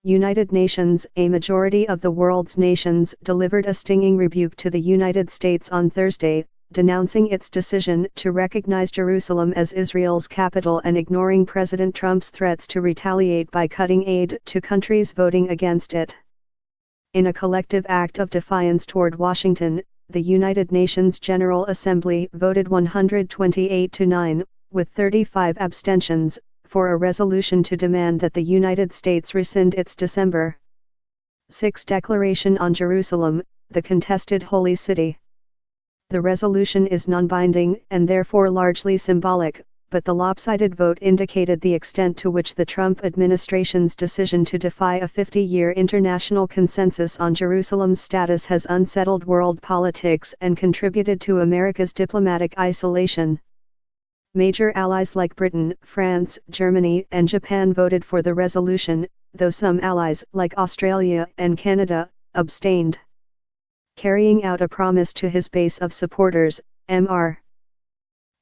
United Nations. A majority of the world's nations delivered a stinging rebuke to the United States on Thursday, denouncing its decision to recognize Jerusalem as Israel's capital and ignoring President Trump's threats to retaliate by cutting aid to countries voting against it. In a collective act of defiance toward Washington, the United Nations General Assembly voted 128-9, with 35 abstentions, for a resolution to demand that the United States rescind its December 6 declaration on Jerusalem, the contested holy city. The resolution is non-binding and therefore largely symbolic, but the lopsided vote indicated the extent to which the Trump administration's decision to defy a 50-year international consensus on Jerusalem's status has unsettled world politics and contributed to America's diplomatic isolation. Major allies like Britain, France, Germany, and Japan voted for the resolution, though some allies, like Australia and Canada, abstained. Carrying out a promise to his base of supporters, Mr.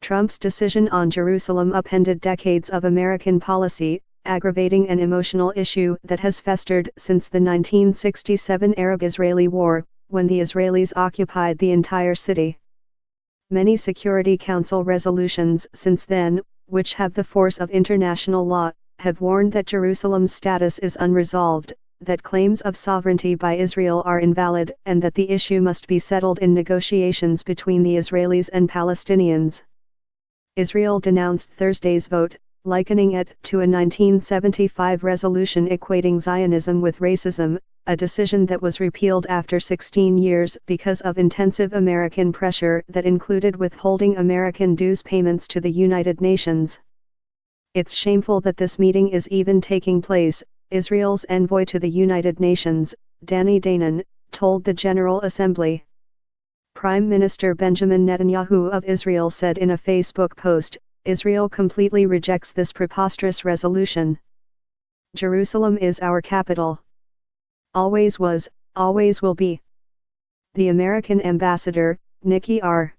Trump's decision on Jerusalem upended decades of American policy, aggravating an emotional issue that has festered since the 1967 Arab-Israeli War, when the Israelis occupied the entire city. Many Security Council resolutions since then, which have the force of international law, have warned that Jerusalem's status is unresolved, that claims of sovereignty by Israel are invalid, and that the issue must be settled in negotiations between the Israelis and Palestinians. Israel denounced Thursday's vote, likening it to a 1975 resolution equating Zionism with racism, a decision that was repealed after 16 years because of intensive American pressure that included withholding American dues payments to the United Nations. It's shameful that this meeting is even taking place, Israel's envoy to the United Nations, Danny Danon, told the General Assembly. Prime Minister Benjamin Netanyahu of Israel said in a Facebook post, "Israel completely rejects this preposterous resolution. Jerusalem is our capital. Always was, always will be." The American ambassador, Nikki R.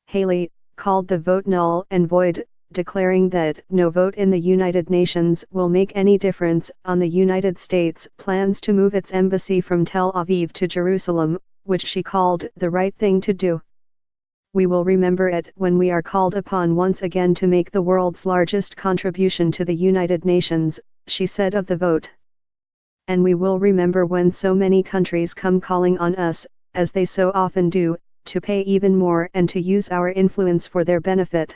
Haley, called the vote null and void, declaring that no vote in the United Nations will make any difference on the United States' plans to move its embassy from Tel Aviv to Jerusalem, which she called the right thing to do. "We will remember it when we are called upon once again to make the world's largest contribution to the United Nations," she said of the vote. "And we will remember when so many countries come calling on us, as they so often do, to pay even more and to use our influence for their benefit."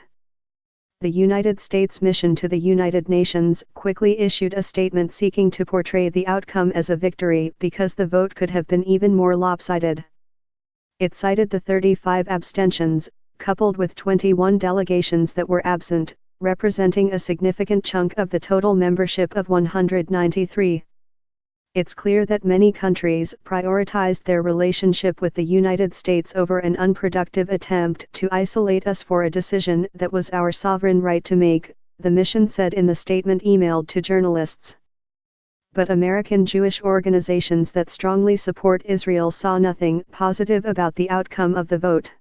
The United States mission to the United Nations quickly issued a statement seeking to portray the outcome as a victory because the vote could have been even more lopsided. It cited the 35 abstentions, coupled with 21 delegations that were absent, representing a significant chunk of the total membership of 193. It's clear that many countries prioritized their relationship with the United States over an unproductive attempt to isolate us for a decision that was our sovereign right to make, the mission said in the statement emailed to journalists. But American Jewish organizations that strongly support Israel saw nothing positive about the outcome of the vote.